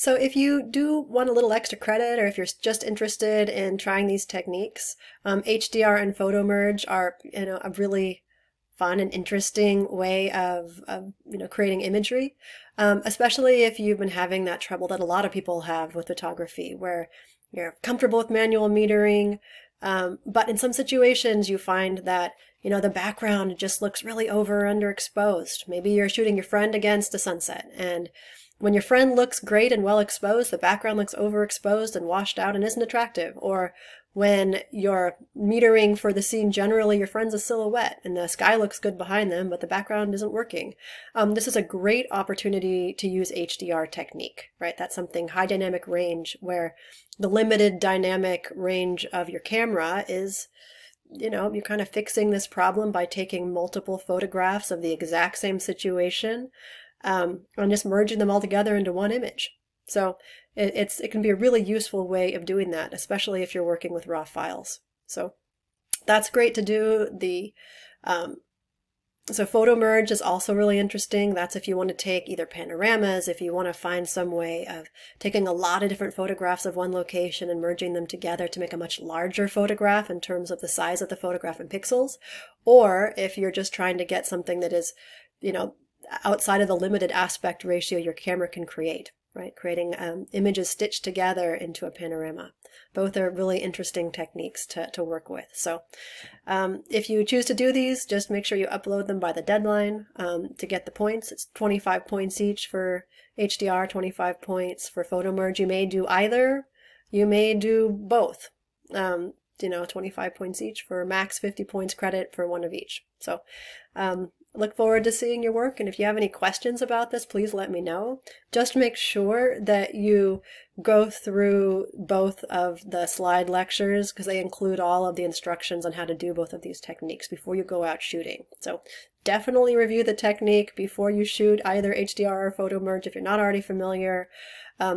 So if you do want a little extra credit, or if you're just interested in trying these techniques, HDR and Photomerge are, a really fun and interesting way of creating imagery, especially if you've been having that trouble that a lot of people have with photography, where you're comfortable with manual metering, but in some situations you find that the background just looks really over or underexposed. Maybe you're shooting your friend against a sunset, and when your friend looks great and well exposed, the background looks overexposed and washed out and isn't attractive. Or when you're metering for the scene generally, your friend's a silhouette and the sky looks good behind them, but the background isn't working. This is a great opportunity to use HDR technique, right? That's something high dynamic range, where the limited dynamic range of your camera is, you're kind of fixing this problem by taking multiple photographs of the exact same situation, and just merging them all together into one image. So it can be a really useful way of doing that, especially if you're working with raw files. So that's great to do. So Photomerge is also really interesting. That's if you want to take either panoramas, if you want to find some way of taking a lot of different photographs of one location and merging them together to make a much larger photograph in terms of the size of the photograph in pixels, or if you're just trying to get something that is, outside of the limited aspect ratio your camera can create, right? Creating images stitched together into a panorama. Both are really interesting techniques to work with. So if you choose to do these, just make sure you upload them by the deadline to get the points. It's 25 points each for HDR, 25 points for Photomerge. You may do either. You may do both. 25 points each for max 50 points credit for one of each. So look forward to seeing your work, and if you have any questions about this, please let me know. Just make sure that you go through both of the slide lectures, because they include all of the instructions on how to do both of these techniques before you go out shooting. So definitely review the technique before you shoot either HDR or Photomerge if you're not already familiar.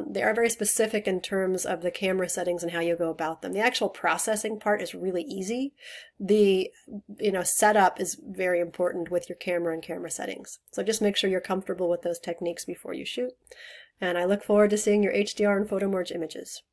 They are very specific in terms of the camera settings and how you go about them. The actual processing part is really easy. The setup is very important with your camera and camera settings. So just make sure you're comfortable with those techniques before you shoot. And I look forward to seeing your HDR and Photomerge images.